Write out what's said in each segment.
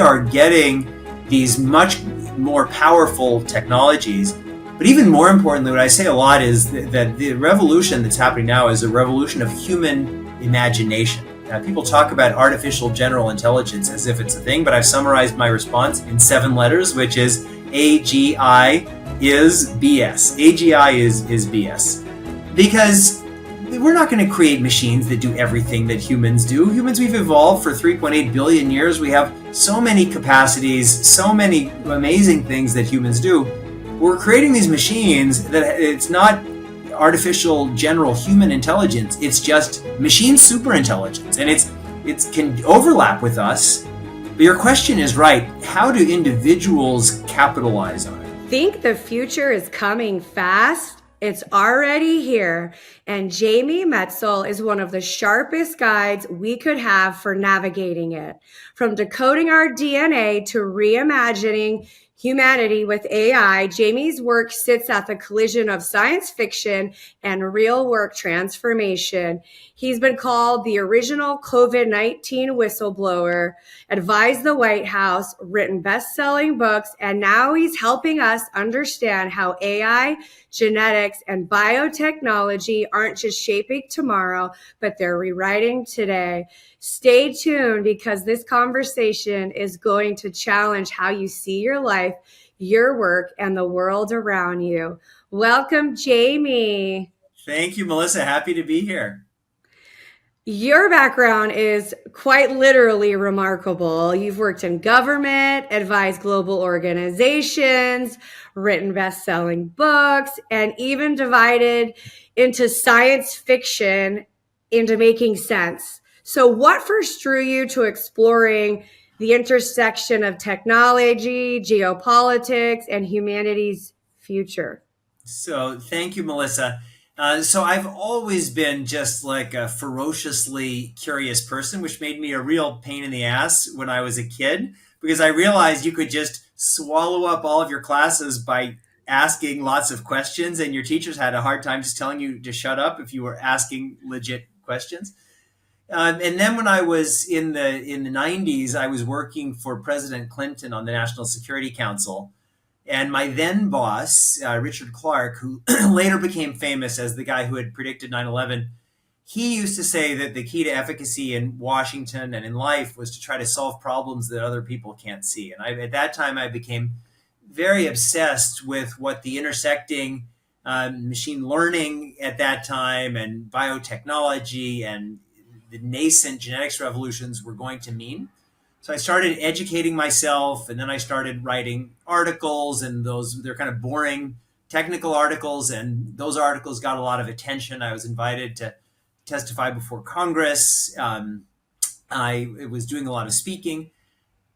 are getting these much more powerful technologies. But even more importantly, what I say a lot is that the revolution that's happening now is a revolution of human imagination. People talk about artificial general intelligence as if it's a thing, but I've summarized my response in 7 letters, which is AGI is BS. AGI is BS. Because we're not going to create machines that do everything that humans do. Humans, we've evolved for 3.8 billion years. We have so many capacities, so many amazing things that humans do. We're creating these machines that it's not artificial general human intelligence. It's just machine superintelligence. And it can overlap with us. But your question is right. How do individuals capitalize on it? Think the future is coming fast? It's already here, and Jamie Metzl is one of the sharpest guides we could have for navigating it. From decoding our DNA to reimagining humanity with AI, Jamie's work sits at the collision of science fiction and real work transformation. He's been called the original COVID-19 whistleblower, advised the White House, written best-selling books, and now he's helping us understand how AI, genetics, and biotechnology aren't just shaping tomorrow, but they're rewriting today. Stay tuned because this conversation is going to challenge how you see your life, your work, and the world around you. Welcome, Jamie. Thank you, Melissa. Happy to be here. Your background is quite literally remarkable. You've worked in government, advised global organizations, written best-selling books, and even divided into science fiction into making sense. So what first drew you to exploring the intersection of technology, geopolitics, and humanity's future? So thank you, Melissa. So I've always been just like a ferociously curious person, which made me a real pain in the ass when I was a kid, because I realized you could just swallow up all of your classes by asking lots of questions, and your teachers had a hard time just telling you to shut up if you were asking legit questions. And then when I was in the 90s, I was working for President Clinton on the National Security Council. And my then boss, Richard Clarke, who later became famous as the guy who had predicted 9/11, he used to say that the key to efficacy in Washington and in life was to try to solve problems that other people can't see. And at that time, I became very obsessed with what the intersecting machine learning at that time and biotechnology and the nascent genetics revolutions were going to mean. So I started educating myself, and then I started writing articles, and they're kind of boring technical articles, and those articles got a lot of attention. I was invited to testify before Congress. I was doing a lot of speaking.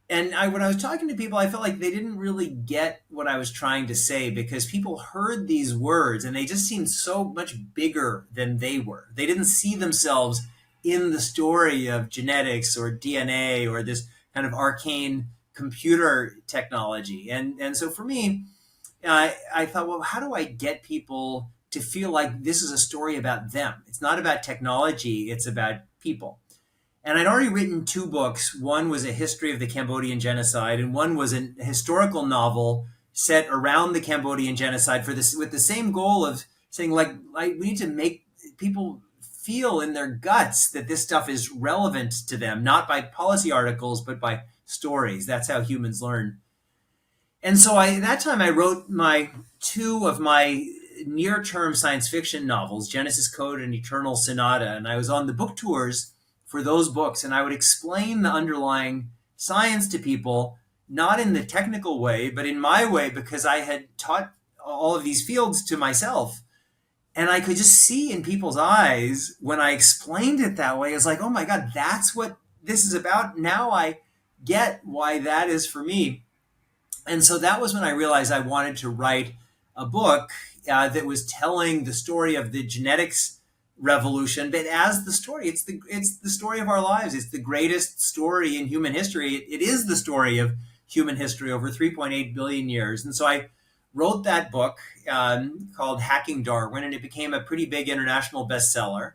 And when I was talking to people, I felt like they didn't really get what I was trying to say, because people heard these words and they just seemed so much bigger than they were. They didn't see themselves in the story of genetics or DNA or this kind of arcane computer technology. And so for me, I thought, well, how do I get people to feel like this is a story about them? It's not about technology, it's about people. And I'd already written 2 books. One was a history of the Cambodian genocide, and one was a historical novel set around the Cambodian genocide with the same goal of saying, we need to make people feel in their guts that this stuff is relevant to them, not by policy articles, but by stories. That's how humans learn. And so at that time, I wrote 2 of my near-term science fiction novels, Genesis Code and Eternal Sonata. And I was on the book tours for those books, and I would explain the underlying science to people, not in the technical way, but in my way, because I had taught all of these fields to myself. And I could just see in people's eyes when I explained it that way, it's like, oh my God, that's what this is about. Now I get why that is for me. And so that was when I realized I wanted to write a book that was telling the story of the genetics revolution, but as the story, it's the story of our lives. It's the greatest story in human history. It is the story of human history over 3.8 billion years. And so I wrote that book called Hacking Darwin, and it became a pretty big international bestseller.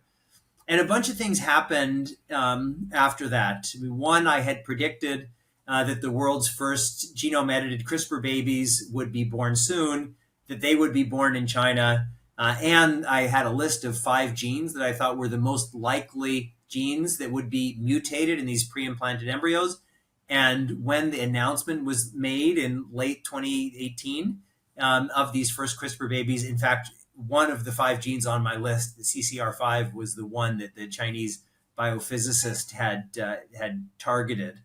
And a bunch of things happened after that. One, I had predicted that the world's first genome edited CRISPR babies would be born soon, that they would be born in China. And I had a list of 5 genes that I thought were the most likely genes that would be mutated in these pre-implanted embryos. And when the announcement was made in late 2018 of these first CRISPR babies, in fact, one of the 5 genes on my list, the CCR5, was the one that the Chinese biophysicist had targeted.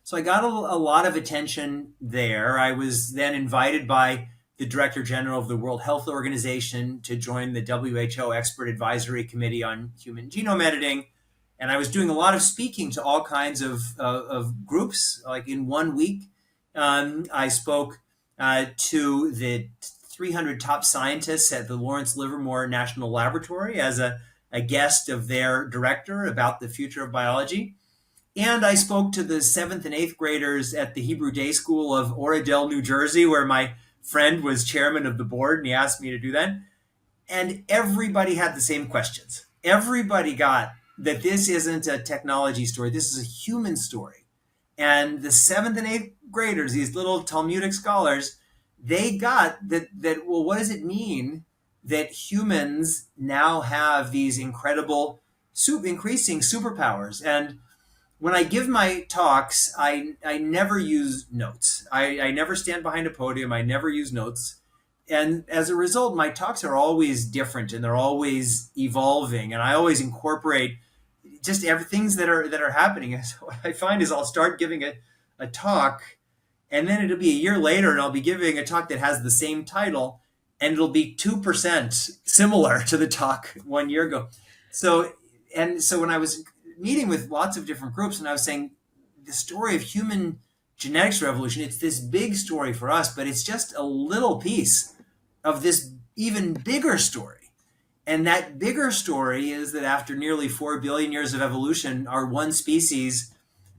So I got a lot of attention there. I was then invited by the Director General of the World Health Organization to join the WHO Expert Advisory Committee on Human Genome Editing. And I was doing a lot of speaking to all kinds of groups. Like in 1 week, I spoke to the 300 top scientists at the Lawrence Livermore National Laboratory as a guest of their director about the future of biology. And I spoke to the 7th and 8th graders at the Hebrew Day School of Oradell, New Jersey, where my friend was chairman of the board, and he asked me to do that. And everybody had the same questions. Everybody got that this isn't a technology story. This is a human story. And the 7th and 8th graders, these little Talmudic scholars, they got that, well, what does it mean that humans now have these incredible, increasing superpowers? And when I give my talks, I never use notes. I never stand behind a podium. I never use notes. And as a result, my talks are always different and they're always evolving. And I always incorporate just things that are happening. And so what I find is I'll start giving a talk, and then it'll be a year later and I'll be giving a talk that has the same title, and it'll be 2% similar to the talk 1 year ago. So when I was meeting with lots of different groups, and I was saying the story of human genetics revolution, it's this big story for us, but it's just a little piece of this even bigger story. And that bigger story is that after nearly 4 billion years of evolution, our one species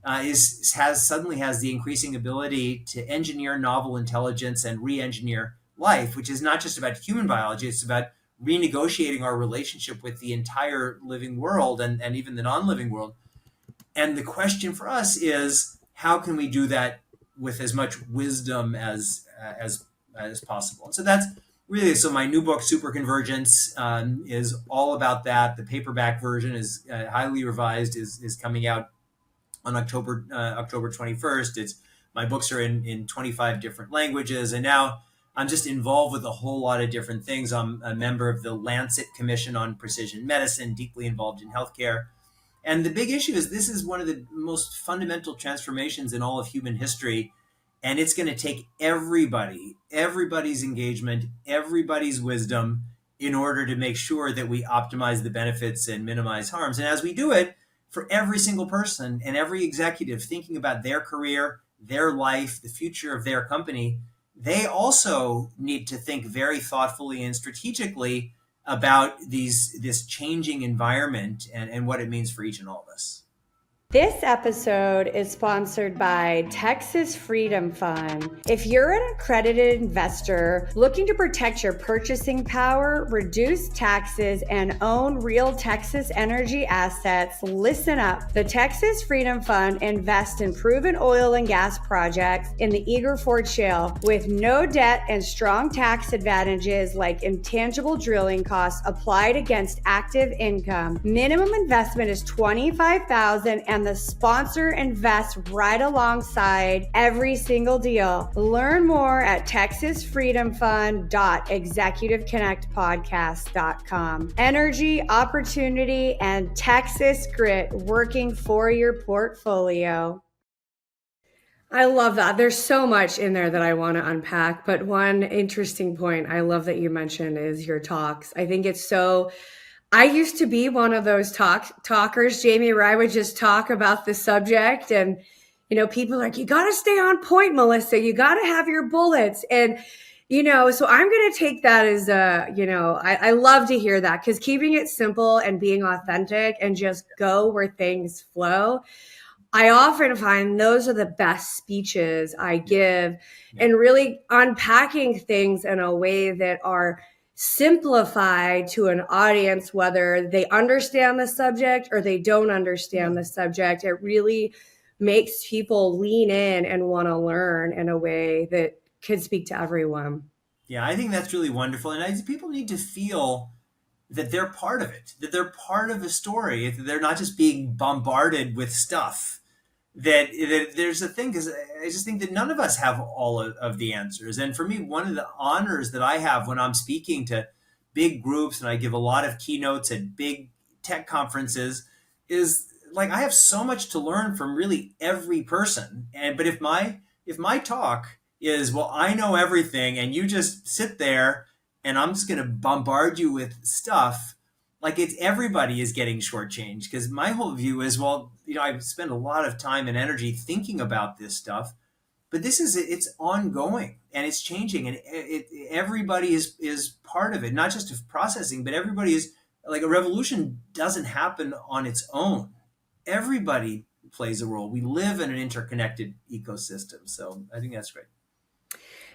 suddenly has the increasing ability to engineer novel intelligence and re-engineer life, which is not just about human biology, it's about renegotiating our relationship with the entire living world and even the non-living world. And the question for us is, how can we do that with as much wisdom as possible? And so that's really, so my new book, Superconvergence, is all about that. The paperback version is highly revised, is coming out on October 21st. My books are in 25 different languages, and now I'm just involved with a whole lot of different things. I'm a member of the Lancet Commission on Precision Medicine, deeply involved in healthcare. And the big issue is this is one of the most fundamental transformations in all of human history. And it's going to take everybody's engagement, everybody's wisdom in order to make sure that we optimize the benefits and minimize harms. And as we do it, for every single person and every executive thinking about their career, their life, the future of their company, they also need to think very thoughtfully and strategically about this changing environment and what it means for each and all of us. This episode is sponsored by Texas Freedom Fund. If you're an accredited investor looking to protect your purchasing power, reduce taxes, and own real Texas energy assets, listen up. The Texas Freedom Fund invests in proven oil and gas projects in the Eagle Ford Shale with no debt and strong tax advantages like intangible drilling costs applied against active income. Minimum investment is $25,000 and the sponsor invests right alongside every single deal. Learn more at texasfreedomfund.executiveconnectpodcast.com. Energy, opportunity, and Texas grit working for your portfolio. I love that. There's so much in there that I want to unpack, but one interesting point I love that you mentioned is your talks. I think it's so... I used to be one of those talkers, Jamie, where I would just talk about the subject and, people are like, you got to stay on point, Melissa. You got to have your bullets. And, so I'm going to take that as I love to hear that because keeping it simple and being authentic and just go where things flow. I often find those are the best speeches I give and really unpacking things in a way that are simplified to an audience, whether they understand the subject or they don't understand the subject. It really makes people lean in and want to learn in a way that could speak to everyone. Yeah, I think that's really wonderful. And people need to feel that they're part of it, that they're part of a story, that they're not just being bombarded with stuff. That there's a thing, because I just think that none of us have all of the answers. And for me, one of the honors that I have when I'm speaking to big groups, and I give a lot of keynotes at big tech conferences, is like I have so much to learn from really every person. And but if my talk is, well, I know everything and you just sit there and I'm just going to bombard you with stuff, like it's everybody is getting shortchanged. Because my whole view is, well, I spend a lot of time and energy thinking about this stuff, but it's ongoing and it's changing, and everybody is part of it, not just of processing, but everybody is. Like, a revolution doesn't happen on its own. Everybody plays a role. We live in an interconnected ecosystem, so I think that's great.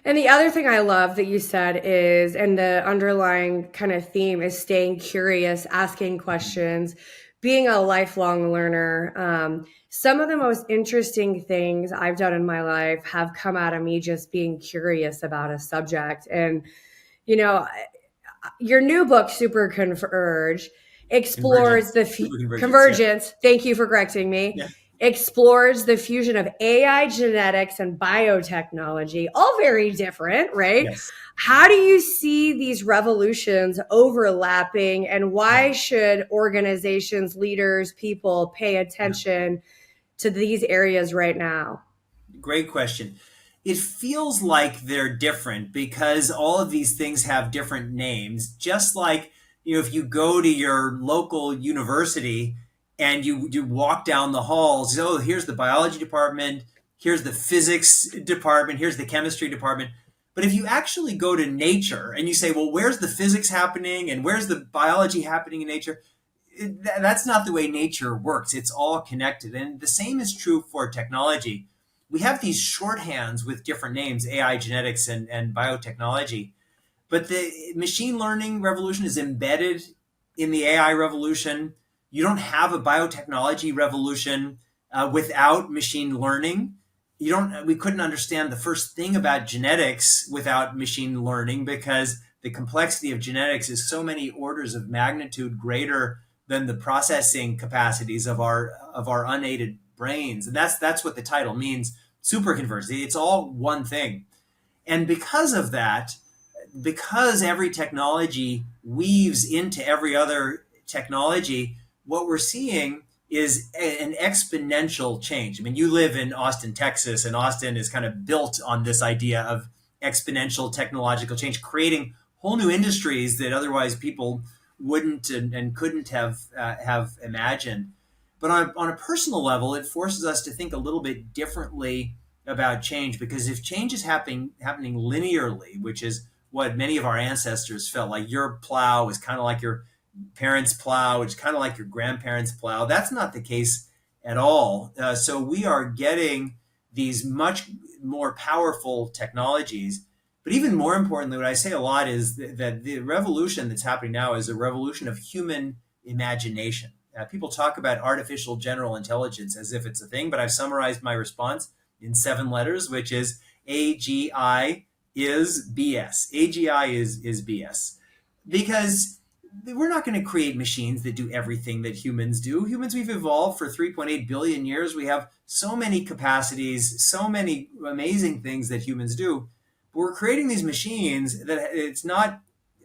And the other thing I love that you said is, and the underlying kind of theme is staying curious, asking questions, being a lifelong learner. Some of the most interesting things I've done in my life have come out of me just being curious about a subject. And, you know, your new book, Superconverge, explores Convergence, the superconvergence. Yeah, convergence. Thank you for correcting me. yeah, Explores the fusion of AI, genetics, and biotechnology, all very different, right? yes, How do you see these revolutions overlapping, and yeah. why should organizations, leaders, people pay Yeah. attention to these areas right now? Great question. It feels like they're different because all of these things have different names. Just like, if you go to your local university and you walk down the halls, oh, here's the biology department, here's the physics department, here's the chemistry department. But if you actually go to nature and you say, well, where's the physics happening and where's the biology happening in nature? That's not the way nature works. It's all connected. And the same is true for technology. We have these shorthands with different names: AI, genetics, and biotechnology. But the machine learning revolution is embedded in the AI revolution. You don't have a biotechnology revolution without machine learning. We couldn't understand the first thing about genetics without machine learning, because the complexity of genetics is so many orders of magnitude greater than the processing capacities of our unaided brains. And that's what the title means, superconvergence. It's all one thing. And because of that, because every technology weaves into every other technology, what we're seeing is an exponential change. I mean, you live in Austin, Texas, and Austin is kind of built on this idea of exponential technological change, creating whole new industries that otherwise people wouldn't and couldn't have imagined. But on a personal level, it forces us to think a little bit differently about change, because if change is happening linearly, which is what many of our ancestors felt like, your plow is kind of like your parents' plow, which is kind of like your grandparents' plow. That's not the case at all. So we are getting these much more powerful technologies. But even more importantly, what I say a lot is that the revolution that's happening now is a revolution of human imagination. People talk about artificial general intelligence as if it's a thing, but I've summarized my response in 7 letters, which is AGI is BS. AGI is BS. Because we're not going to create machines that do everything that humans do. Humans, we've evolved for 3.8 billion years. We have so many capacities, so many amazing things that humans do. But we're creating these machines that it's not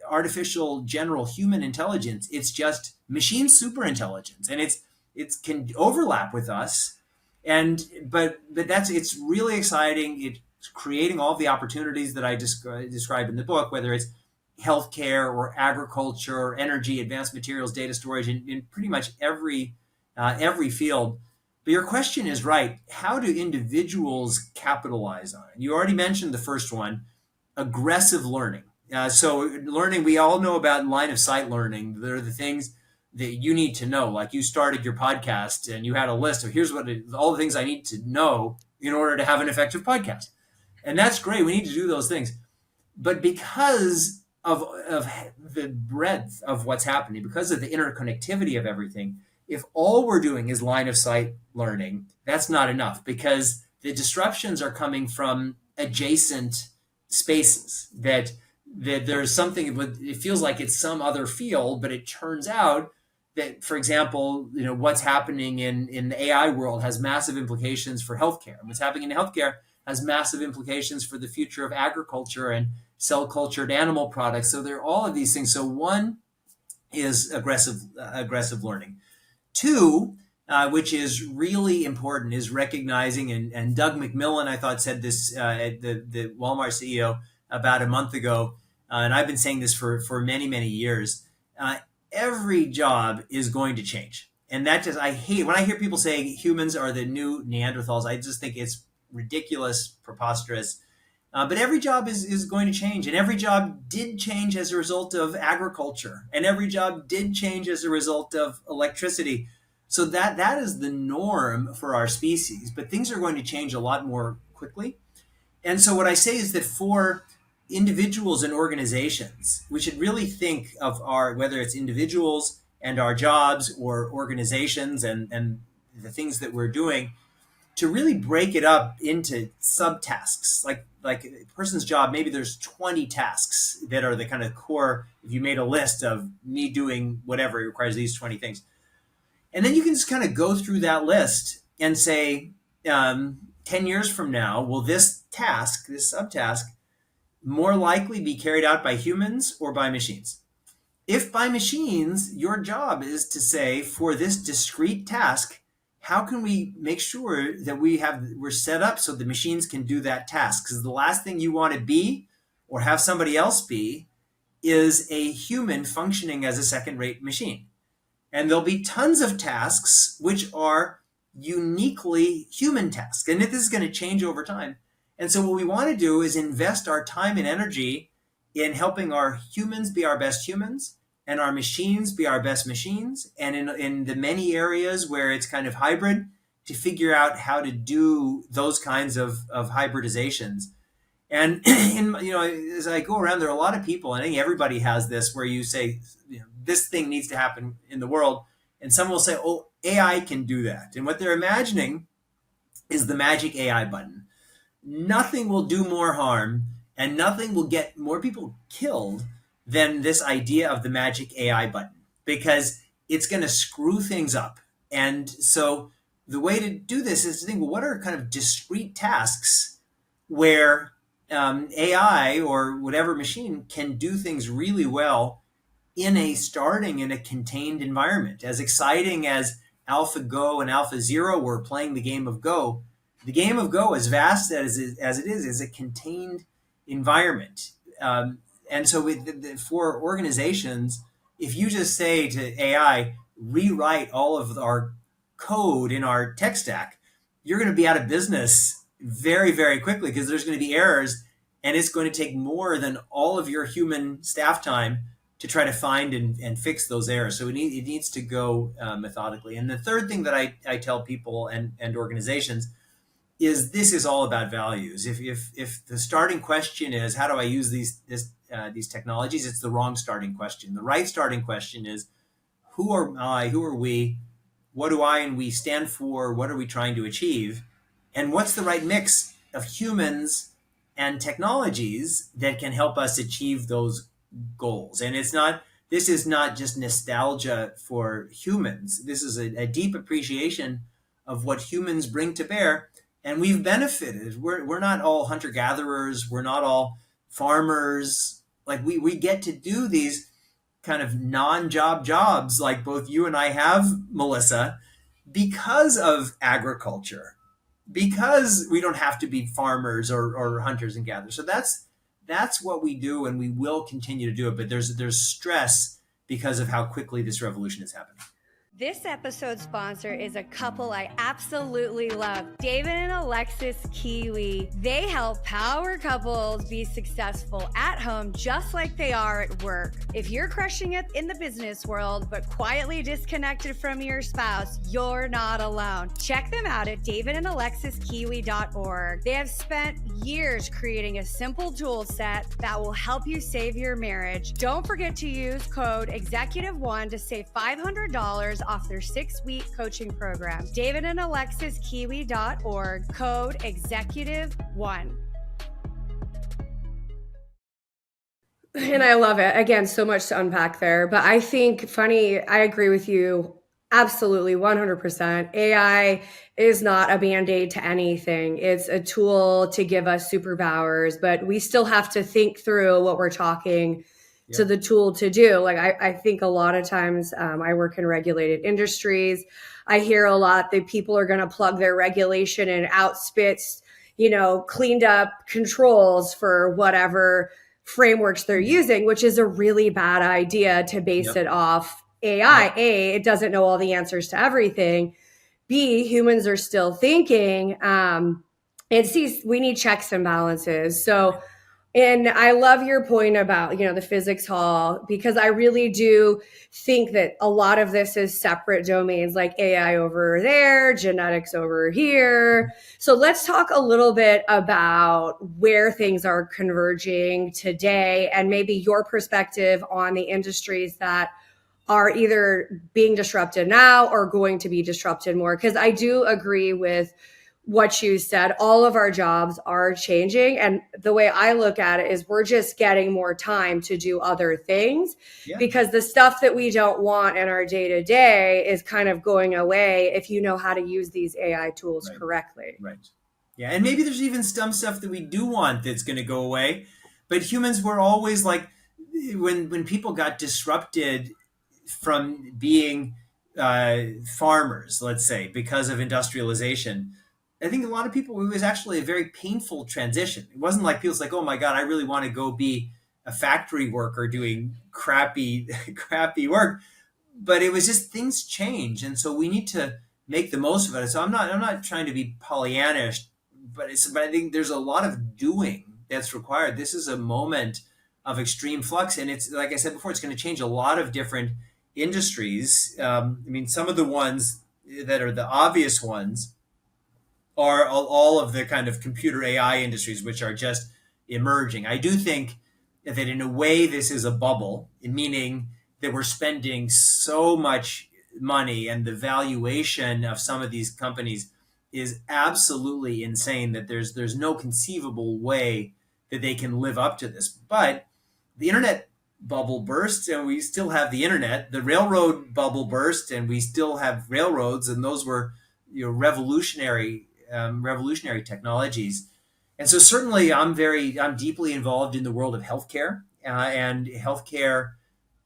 artificial general human intelligence. It's just machine superintelligence. And it can overlap with us. But it's really exciting. It's creating all the opportunities that I describe in the book, whether it's healthcare or agriculture or energy, advanced materials, data storage, in pretty much every field. But your question is right. How do individuals capitalize on it? You already mentioned the first one, aggressive learning. So learning, we all know about line of sight learning. They're the things that you need to know. Like, you started your podcast and you had a list of, here's all the things I need to know in order to have an effective podcast. And that's great. We need to do those things. But because of the breadth of what's happening, because of the interconnectivity of everything, if all we're doing is line of sight learning, that's not enough, because the disruptions are coming from adjacent spaces that there's something, it feels like it's some other field, but it turns out that, for example, what's happening in the AI world has massive implications for healthcare. What's happening in healthcare has massive implications for the future of agriculture and cell cultured animal products. So there are all of these things. So one is aggressive learning. Two, which is really important, is recognizing, and Doug McMillon, I thought, said this, the Walmart CEO, about a month ago, and I've been saying this for many, many years. Every job is going to change. And that just, I hate when I hear people say humans are the new Neanderthals. I just think it's ridiculous, preposterous. But every job is going to change. And every job did change as a result of agriculture. And every job did change as a result of electricity. So that is the norm for our species. But things are going to change a lot more quickly. And so what I say is that for individuals and organizations, we should really think of whether it's individuals and our jobs, or organizations and the things that we're doing, to really break it up into subtasks. Like a person's job, maybe there's 20 tasks that are the kind of core. If you made a list of me doing whatever, it requires these 20 things. And then you can just kind of go through that list and say, 10 years from now, will this subtask, more likely be carried out by humans or by machines? If by machines, your job is to say, for this discrete task, how can we make sure that we're set up so the machines can do that task? Because the last thing you want to be, or have somebody else be, is a human functioning as a second-rate machine. And there'll be tons of tasks which are uniquely human tasks. And this is going to change over time. And so what we want to do is invest our time and energy in helping our humans be our best humans, and our machines be our best machines. And in the many areas where it's kind of hybrid, to figure out how to do those kinds of hybridizations. And as I go around, there are a lot of people, and I think everybody has this, where you say, this thing needs to happen in the world. And someone will say, oh, AI can do that. And what they're imagining is the magic AI button. Nothing will do more harm, and nothing will get more people killed than this idea of the magic AI button, because it's going to screw things up. And so the way to do this is to think, well, what are kind of discrete tasks where AI or whatever machine can do things really well starting in a contained environment? As exciting as AlphaGo and AlphaZero were playing the game of Go, the game of Go, as vast as it is a contained environment. And so for organizations, if you just say to AI, rewrite all of our code in our tech stack, you're going to be out of business very, very quickly, because there's going to be errors, and it's going to take more than all of your human staff time to try to find and fix those errors. So it needs to go methodically. And the third thing that I tell people and organizations is, this is all about values. If the starting question is, how do I use these technologies, it's the wrong starting question. The right starting question is, who are I, who are we, what do I and we stand for, what are we trying to achieve, and what's the right mix of humans and technologies that can help us achieve those goals. And this is not just nostalgia for humans. This is a deep appreciation of what humans bring to bear. And we've benefited. We're not all hunter-gatherers. We're not all farmers. Like we get to do these kind of non-job jobs, like both you and I have, Melissa, because of agriculture, because we don't have to be farmers or hunters and gatherers. So that's what we do, and we will continue to do it. But there's stress because of how quickly this revolution is happening. This episode's sponsor is a couple I absolutely love, David and Alexis Kiwi. They help power couples be successful at home just like they are at work. If you're crushing it in the business world but quietly disconnected from your spouse, you're not alone. Check them out at davidandalexiskiwi.org. They have spent years creating a simple tool set that will help you save your marriage. Don't forget to use code EXECUTIVE1 to save $500 off their 6-week coaching program. David and Alexis Kiwi.org, code executive1. And I love it. Again, so much to unpack there. But I think, funny, I agree with you absolutely 100%. AI is not a band-aid to anything. It's a tool to give us superpowers, but we still have to think through what we're talking to the tool to do. Like I think a lot of times I work in regulated industries. I hear a lot that people are going to plug their regulation and outspits, cleaned up controls for whatever frameworks they're using, which is a really bad idea to base it off AI. A, it doesn't know all the answers to everything. B, humans are still thinking. And C, we need checks and balances. So, and I love your point about, the physics hall, because I really do think that a lot of this is separate domains, like AI over there, genetics over here. So let's talk a little bit about where things are converging today and maybe your perspective on the industries that are either being disrupted now or going to be disrupted more. Because I do agree with what you said. All of our jobs are changing. And the way I look at it is we're just getting more time to do other things because the stuff that we don't want in our day to day is kind of going away if you know how to use these AI tools correctly. Right. Yeah. And maybe there's even some stuff that we do want that's going to go away. But humans were always like, when people got disrupted from being farmers, let's say, because of industrialization, I think a lot of people, it was actually a very painful transition. It wasn't like people's like, oh my God, I really want to go be a factory worker doing crappy work. But it was just things change. And so we need to make the most of it. So I'm not trying to be Pollyannish, but I think there's a lot of doing that's required. This is a moment of extreme flux. And it's, like I said before, it's going to change a lot of different industries. Some of the ones that are the obvious ones are all of the kind of computer AI industries, which are just emerging. I do think that in a way, this is a bubble, meaning that we're spending so much money and the valuation of some of these companies is absolutely insane that there's no conceivable way that they can live up to this. But the internet bubble burst and we still have the internet. The railroad bubble burst and we still have railroads, and those were revolutionary technologies. And so certainly I'm deeply involved in the world of healthcare, and healthcare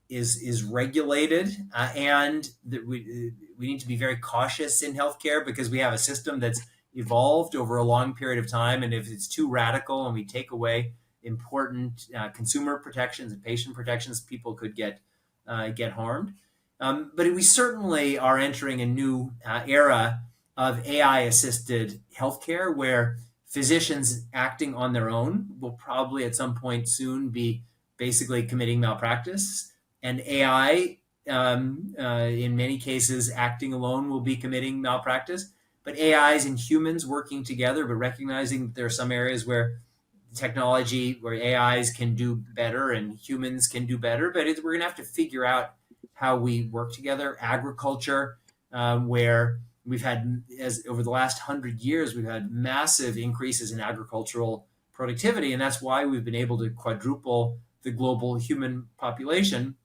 is regulated, and that we need to be very cautious in healthcare because we have a system that's evolved over a long period of time. And if it's too radical and we take away important consumer protections and patient protections, people could get harmed. But we certainly are entering a new era of AI-assisted healthcare, where physicians acting on their own will probably at some point soon be basically committing malpractice, and AI, in many cases, acting alone will be committing malpractice. But AIs and humans working together, but recognizing that there are some areas where technology, where AIs can do better and humans can do better. But we're going to have to figure out how we work together. Agriculture, where we've had, as over the last 100 years, we've had massive increases in agricultural productivity. And that's why we've been able to quadruple the global human population.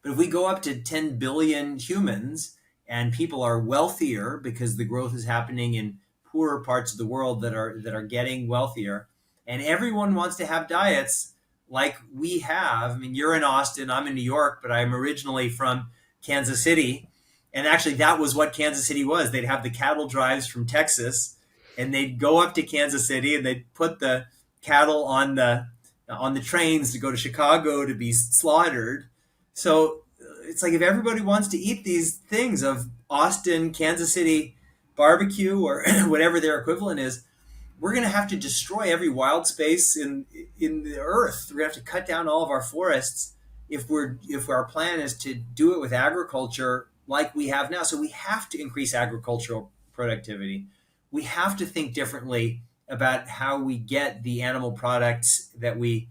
But if we go up to 10 billion humans and people are wealthier because the growth is happening in poorer parts of the world that are getting wealthier, and everyone wants to have diets like we have. You're in Austin, I'm in New York, but I'm originally from Kansas City. And actually, that was what Kansas City was. They'd have the cattle drives from Texas, and they'd go up to Kansas City, and they'd put the cattle on the trains to go to Chicago to be slaughtered. So it's like, if everybody wants to eat these things of Austin, Kansas City barbecue, or whatever their equivalent is, we're going to have to destroy every wild space in the earth. We're going to have to cut down all of our forests if our plan is to do it with agriculture like we have now. So we have to increase agricultural productivity. We have to think differently about how we get the animal products that we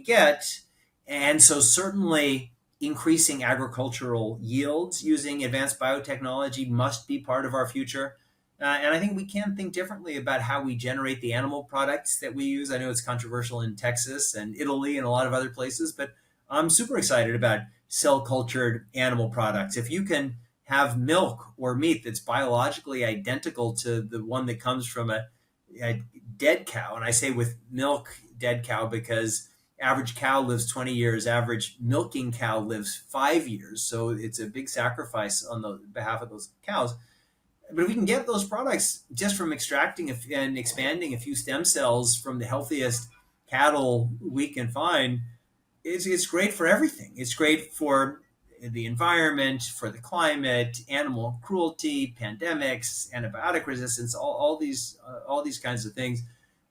get. And so certainly increasing agricultural yields using advanced biotechnology must be part of our future. And I think we can think differently about how we generate the animal products that we use. I know it's controversial in Texas and Italy and a lot of other places, but I'm super excited about cell cultured animal products. If you can have milk or meat that's biologically identical to the one that comes from a dead cow, and I say with milk dead cow because average cow lives 20 years, average milking cow lives 5 years. So it's a big sacrifice on the behalf of those cows. But if we can get those products just from extracting and expanding a few stem cells from the healthiest cattle we can find, it's great for everything. It's great for the environment, for the climate, animal cruelty, pandemics, antibiotic resistance, all these kinds of things.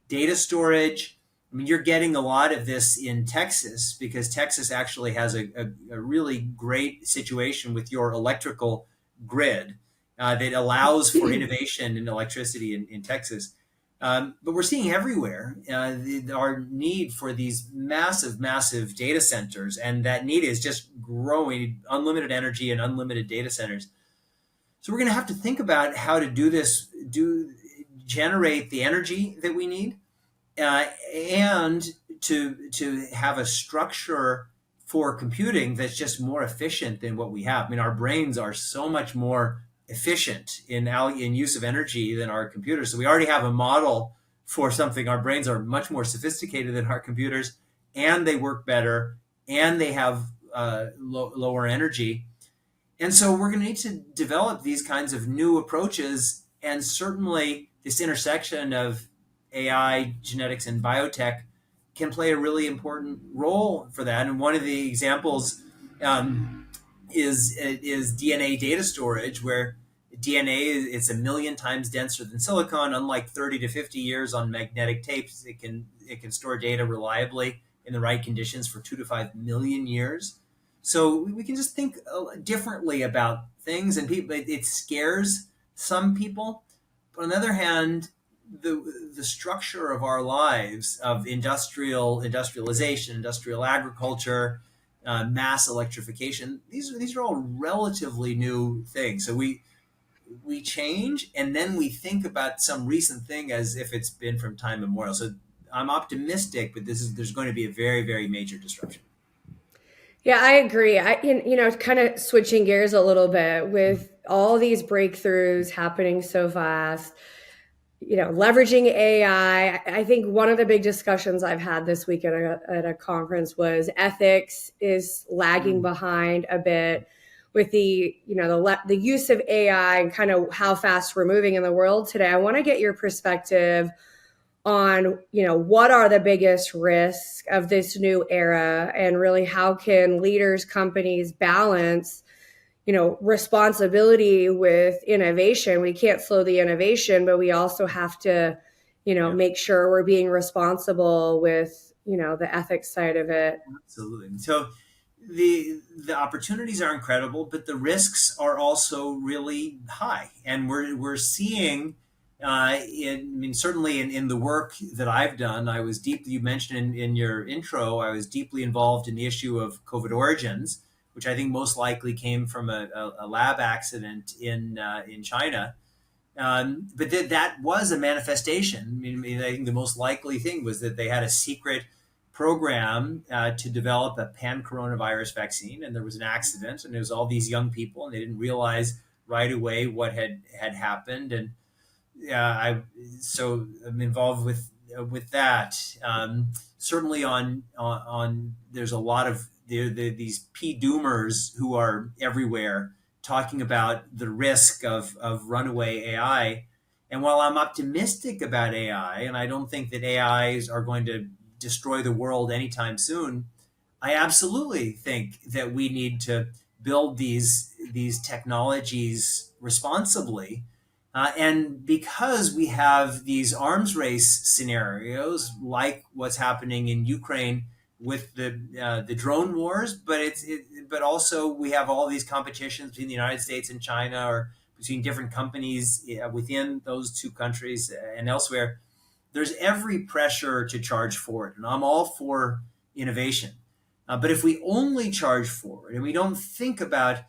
Data storage. I mean, you're getting a lot of this in Texas because Texas actually has a really great situation with your electrical grid that allows for innovation in electricity in Texas. But we're seeing everywhere our need for these massive, massive data centers, and that need is just growing. Unlimited energy and unlimited data centers. So we're going to have to think about how to do this, generate the energy that we need, and to have a structure for computing that's just more efficient than what we have. I mean, our brains are so much more efficient in use of energy than our computers. So we already have a model for something. Our brains are much more sophisticated than our computers, and they work better, and they have lower energy. And so we're going to need to develop these kinds of new approaches, and certainly this intersection of AI, genetics, and biotech can play a really important role for that. And one of the examples is DNA data storage, where DNA is a million times denser than silicon. Unlike 30 to 50 years on magnetic tapes, it can store data reliably in the right conditions for 2 to 5 million years. So we can just think differently about things, and people, it scares some people. But on the other hand, the structure of our lives of industrialization, industrial agriculture, mass electrification, these are all relatively new things. So we change, and then we think about some recent thing as if it's been from time immemorial. So I'm optimistic, but there's going to be a very, very major disruption. Yeah, I agree. Kind of switching gears a little bit with all these breakthroughs happening so fast, leveraging AI. I think one of the big discussions I've had this week at a conference was ethics is lagging Mm. behind a bit with the use of AI and kind of how fast we're moving in the world today. I want to get your perspective on what are the biggest risks of this new era, and really how can leaders, companies balance responsibility with innovation. We can't slow the innovation, but we also have to Yeah, make sure we're being responsible with the ethics side of it. absolutely. So the opportunities are incredible, but the risks are also really high, and we're seeing. I mean, certainly in the work that I've done, I was deeply. You mentioned in your intro, I was deeply involved in the issue of COVID origins, which I think most likely came from a lab accident in China. But that was a manifestation. I think the most likely thing was that they had a secret program to develop a pan coronavirus vaccine, and there was an accident, and there was all these young people, and they didn't realize right away what had happened. And I'm involved with that. Certainly on there's a lot of these p doomers who are everywhere talking about the risk of runaway AI. And while I'm optimistic about AI, and I don't think that AIs are going to destroy the world anytime soon, I absolutely think that we need to build these technologies responsibly. And because we have these arms race scenarios, like what's happening in Ukraine with the drone wars, but also we have all these competitions between the United States and China, or between different companies within those two countries and elsewhere. There's every pressure to charge forward, and I'm all for innovation. But if we only charge forward and we don't think about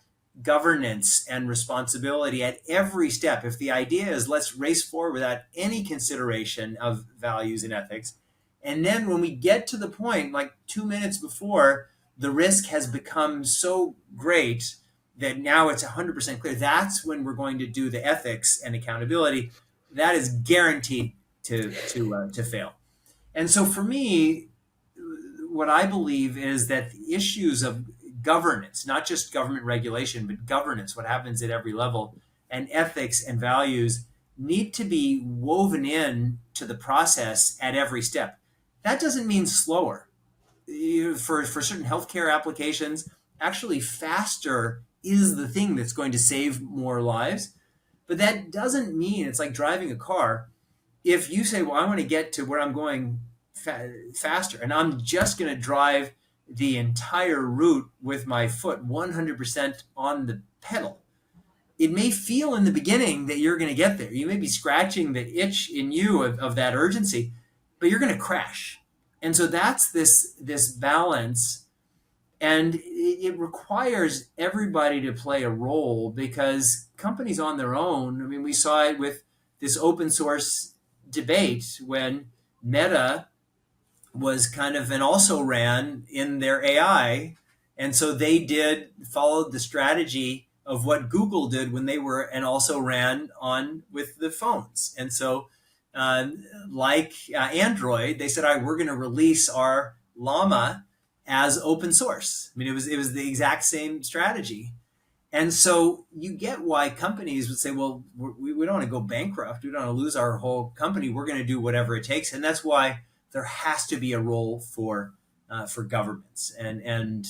governance and responsibility at every step, if the idea is let's race forward without any consideration of values and ethics, and then when we get to the point, like 2 minutes before, the risk has become so great that now it's 100% clear, that's when we're going to do the ethics and accountability. That is guaranteed to fail. And so for me, what I believe is that the issues of governance, not just government regulation, but governance, what happens at every level, and ethics and values need to be woven in to the process at every step. That doesn't mean slower. For certain healthcare applications, actually faster is the thing that's going to save more lives. But that doesn't mean it's like driving a car. If you say, well, I want to get to where I'm going faster, and I'm just going to drive the entire route with my foot 100% on the pedal, it may feel in the beginning that you're going to get there. You may be scratching the itch in you of that urgency, but you're going to crash. And so that's this balance, and it requires everybody to play a role, because companies on their own, I mean, we saw it with this open source debate when Meta was kind of an also ran in their AI. And so they did followed the strategy of what Google did when they were and also ran on with the phones. And so, Android, they said, all right, we're going to release our Llama as open source. I mean, it was the exact same strategy. And so you get why companies would say, well, we don't want to go bankrupt. We don't want to lose our whole company. We're going to do whatever it takes. And that's why there has to be a role for governments and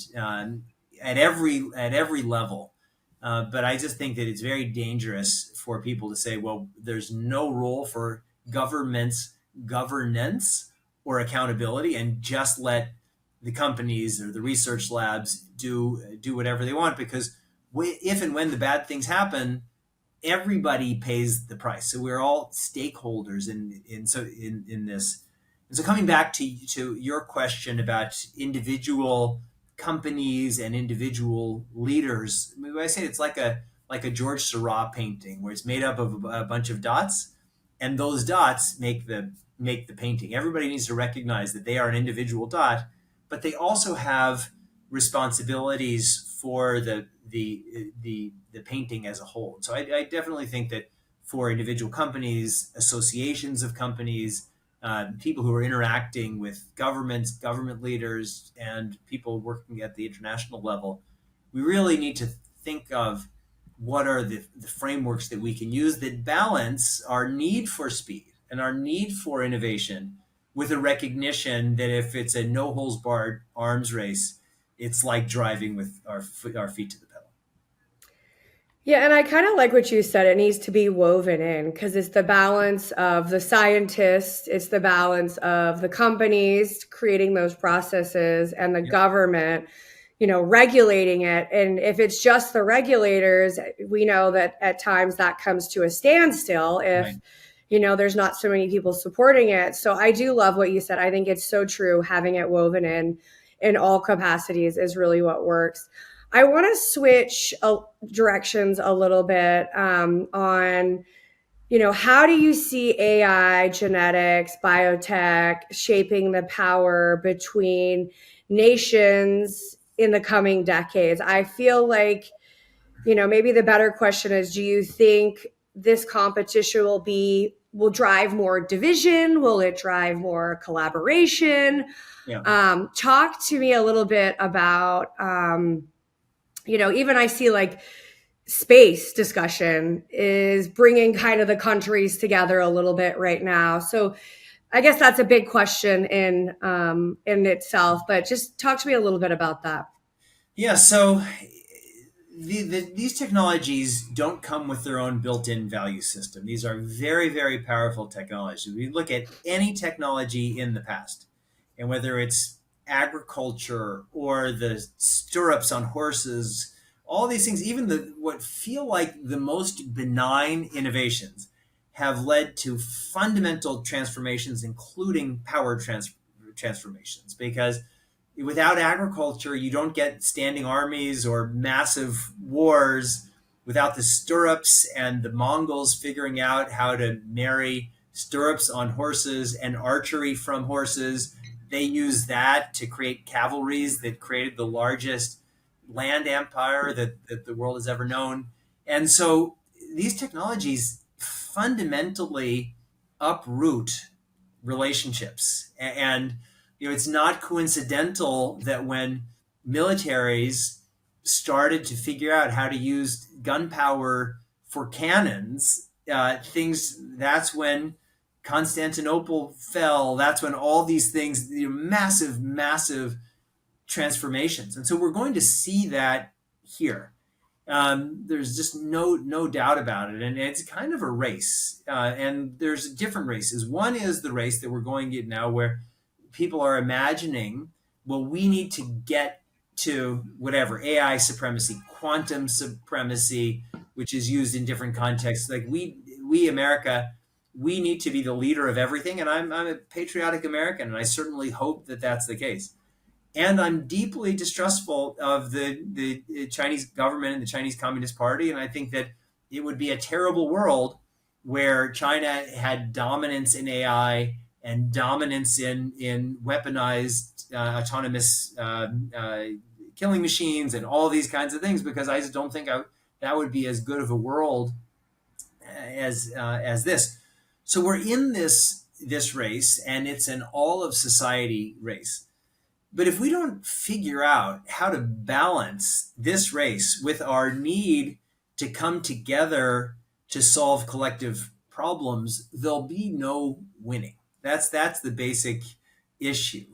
at every level. But I just think that it's very dangerous for people to say, well, there's no role for government's governance or accountability, and just let the companies or the research labs do whatever they want, because if and when the bad things happen, everybody pays the price. So we're all stakeholders in this. And so coming back to your question about individual companies and individual leaders, I mean, I say it's like a George Seurat painting where it's made up of a bunch of dots, and those dots make the painting. Everybody needs to recognize that they are an individual dot, but they also have responsibilities for the painting as a whole. So I definitely think that for individual companies, associations of companies, people who are interacting with governments, government leaders, and people working at the international level, we really need to think of what are the frameworks that we can use that balance our need for speed and our need for innovation with a recognition that if it's a no holes barred arms race, it's like driving with our feet to the pedal. Yeah, and I kind of like what you said. It needs to be woven in because it's the balance of the scientists, it's the balance of the companies creating those processes and the Yep. government, regulating it. And if it's just the regulators, we know that at times that comes to a standstill if, Right. there's not so many people supporting it. So I do love what you said. I think it's so true. Having it woven in all capacities is really what works. I want to switch directions a little bit on, how do you see AI, genetics, biotech shaping the power between nations in the coming decades? I feel like, maybe the better question is, do you think this competition will drive more division? Will it drive more collaboration? Yeah. Talk to me a little bit about, even I see like space discussion is bringing kind of the countries together a little bit right now. So I guess that's a big question in itself, but just talk to me a little bit about that. Yeah. So these technologies don't come with their own built-in value system. These are very, very powerful technologies. We look at any technology in the past, and whether it's agriculture or the stirrups on horses, all these things, even what feel like the most benign innovations, have led to fundamental transformations, including power transformations, because without agriculture, you don't get standing armies or massive wars. Without the stirrups and the Mongols figuring out how to marry stirrups on horses and archery from horses, they used that to create cavalries that created the largest land empire that the world has ever known. And so these technologies fundamentally uproot relationships. And it's not coincidental that when militaries started to figure out how to use gunpowder for cannons, things that's when Constantinople fell. That's when all these things, massive, massive transformations. And so we're going to see that here. There's just no doubt about it, and it's kind of a race. And there's different races. One is the race that we're going to now, where people are imagining, well, we need to get to whatever AI supremacy, quantum supremacy, which is used in different contexts. Like we America, we need to be the leader of everything, and I'm a patriotic American, and I certainly hope that that's the case. And I'm deeply distrustful of the Chinese government and the Chinese Communist Party. And I think that it would be a terrible world where China had dominance in AI and dominance in weaponized autonomous killing machines and all these kinds of things, because I just don't think that would be as good of a world as this. So we're in this race, and it's an all of society race. But if we don't figure out how to balance this race with our need to come together to solve collective problems, there'll be no winning. That's the basic issue.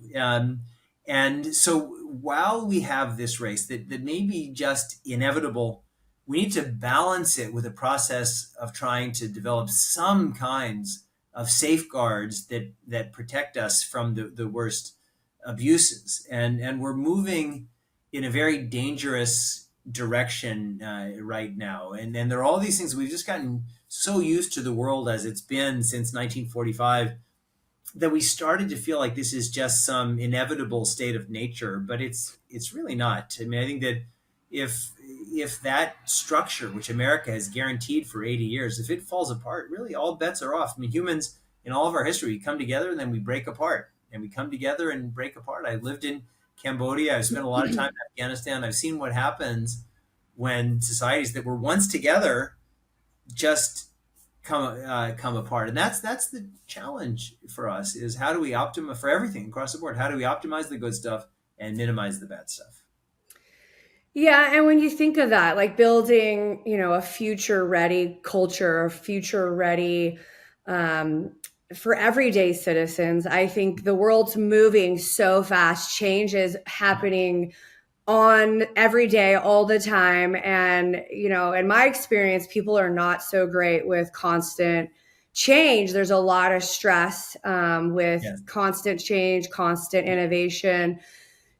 And so while we have this race that may be just inevitable, we need to balance it with a process of trying to develop some kinds of safeguards that protect us from the worst abuses. And we're moving in a very dangerous direction right now. And there are all these things. We've just gotten so used to the world as it's been since 1945 that we started to feel like this is just some inevitable state of nature, but it's really not. I mean, I think that if that structure, which America has guaranteed for 80 years, if it falls apart, really all bets are off. I mean, humans in all of our history, we come together and then we break apart, and we come together and break apart. I lived in Cambodia. I've spent a lot of time in Afghanistan. I've seen what happens when societies that were once together just come apart. And that's the challenge for us, is how do we optimize for everything across the board? How do we optimize the good stuff and minimize the bad stuff? Yeah, and when you think of that, like building, a future-ready culture, a future-ready for everyday citizens, I think the world's moving so fast. Change is happening on every day, all the time. And, in my experience, people are not so great with constant change. There's a lot of stress with Yes. constant change, constant innovation.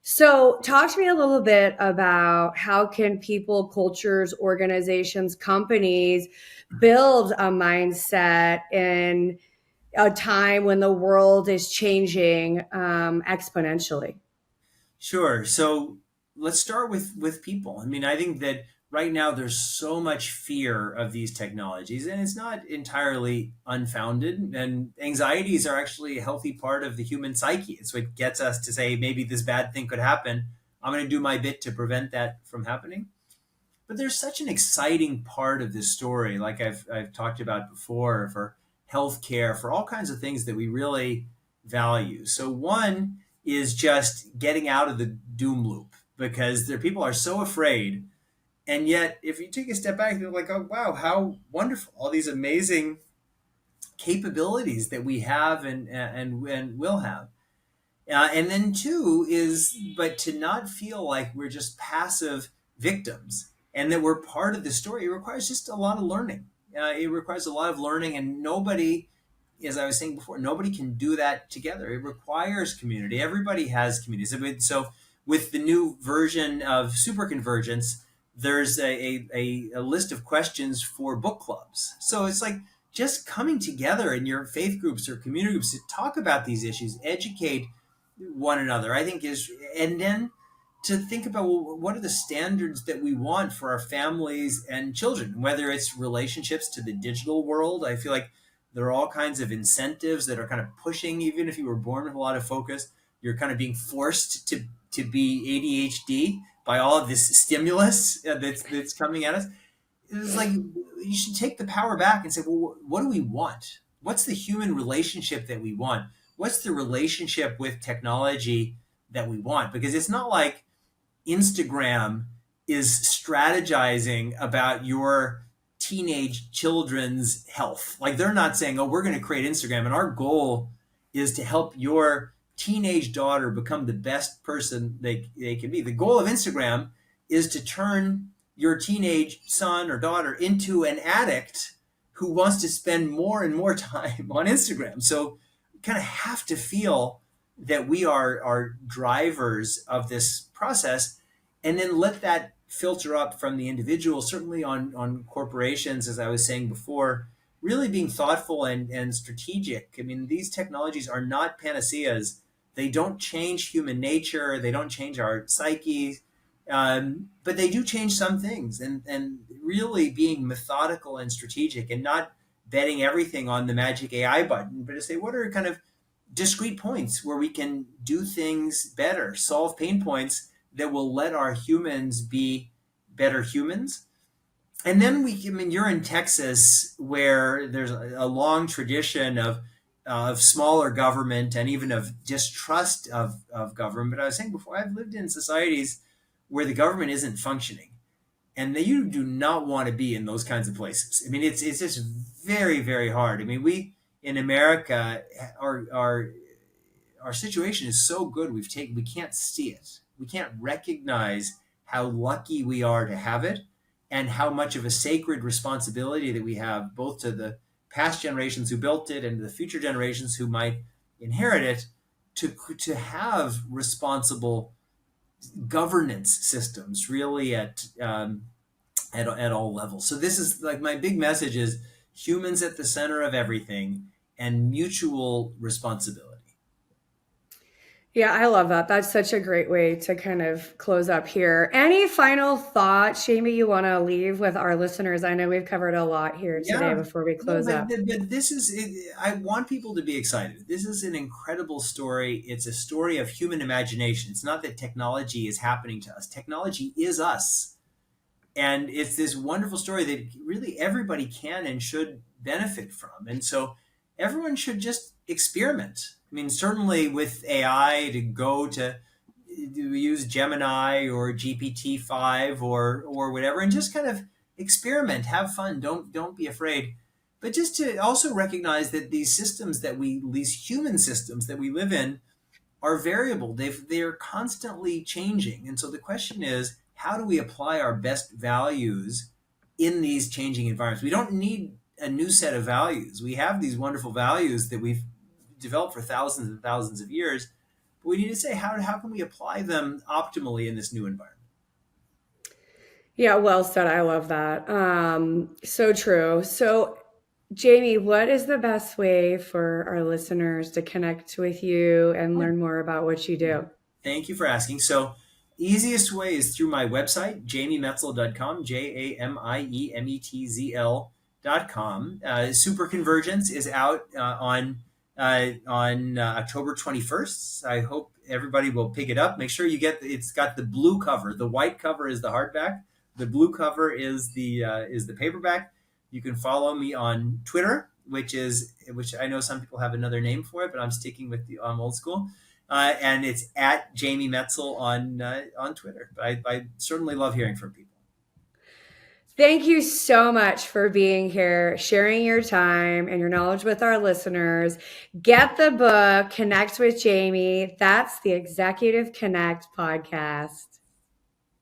So talk to me a little bit about how can people, cultures, organizations, companies build a mindset in a time when the world is changing exponentially? Sure. So let's start with people. I mean, I think that right now there's so much fear of these technologies, and it's not entirely unfounded. And anxieties are actually a healthy part of the human psyche. It's what gets us to say maybe this bad thing could happen. I'm going to do my bit to prevent that from happening. But there's such an exciting part of this story, like I've talked about before, for healthcare, for all kinds of things that we really value. So one is just getting out of the doom loop, because people are so afraid. And yet, if you take a step back, they're like, oh, wow, how wonderful, all these amazing capabilities that we have and will have. And then two is, but to not feel like we're just passive victims and that we're part of the story. It requires just a lot of learning. It requires a lot of learning, and nobody, as I was saying before, nobody can do that together. It requires community. Everybody has communities. So with the new version of Superconvergence, there's a list of questions for book clubs. So it's like just coming together in your faith groups or community groups to talk about these issues, educate one another, I think is, and then to think about, well, what are the standards that we want for our families and children, whether it's relationships to the digital world. I feel like there are all kinds of incentives that are kind of pushing, even if you were born with a lot of focus, you're kind of being forced to be ADHD by all of this stimulus that's coming at us. It's like you should take the power back and say, well, what do we want? What's the human relationship that we want? What's the relationship with technology that we want? Because it's not like Instagram is strategizing about your teenage children's health. Like they're not saying, oh, we're going to create Instagram and our goal is to help your teenage daughter become the best person they can be. The goal of Instagram is to turn your teenage son or daughter into an addict who wants to spend more and more time on Instagram. So you kind of have to feel that we are drivers of this process, and then let that filter up from the individual, certainly on corporations, as I was saying before, really being thoughtful and strategic. I mean, these technologies are not panaceas. They don't change human nature. They don't change our psyche. But they do change some things, and really being methodical and strategic and not betting everything on the magic AI button, but to say, what are kind of discrete points where we can do things better, solve pain points that will let our humans be better humans. And then I mean, you're in Texas where there's a long tradition of smaller government and even of distrust of government. But I was saying before, I've lived in societies where the government isn't functioning, and you do not want to be in those kinds of places. I mean, it's just very, very hard. I mean, we in America, our situation is so good. We can't see it. We can't recognize how lucky we are to have it, and how much of a sacred responsibility that we have, both to the past generations who built it and to the future generations who might inherit it, to have responsible governance systems really at all levels. So this is like my big message is humans at the center of everything and mutual responsibility. Yeah, I love that. That's such a great way to kind of close up here. Any final thoughts, Jamie, you want to leave with our listeners? I know we've covered a lot here today Yeah. before we No, close up. but this is, I want people to be excited. This is an incredible story. It's a story of human imagination. It's not that technology is happening to us. Technology is us. And it's this wonderful story that really everybody can and should benefit from. And so everyone should just experiment. I mean, certainly with AI, to go to use Gemini or GPT-5 or whatever, and just kind of experiment, have fun. Don't be afraid. But just to also recognize that these human systems that we live in are variable. They're constantly changing. And so the question is, how do we apply our best values in these changing environments? We don't need a new set of values. We have these wonderful values that we've developed for thousands and thousands of years. But we need to say, how can we apply them optimally in this new environment? Yeah, well said. I love that. So true. So, Jamie, what is the best way for our listeners to connect with you and learn more about what you do? Thank you for asking. So, easiest way is through my website, jamiemetzl.com, JAMIEMETZL.com. Superconvergence is out on October 21st. I hope everybody will pick it up. Make sure it's got the blue cover. The white cover is the hardback. The blue cover is the paperback. You can follow me on Twitter, which I know some people have another name for it, but I'm sticking with the old school. And it's at Jamie Metzl on Twitter. But I certainly love hearing from people. Thank you so much for being here, sharing your time and your knowledge with our listeners. Get the book, connect with Jamie. That's the Executive Connect podcast.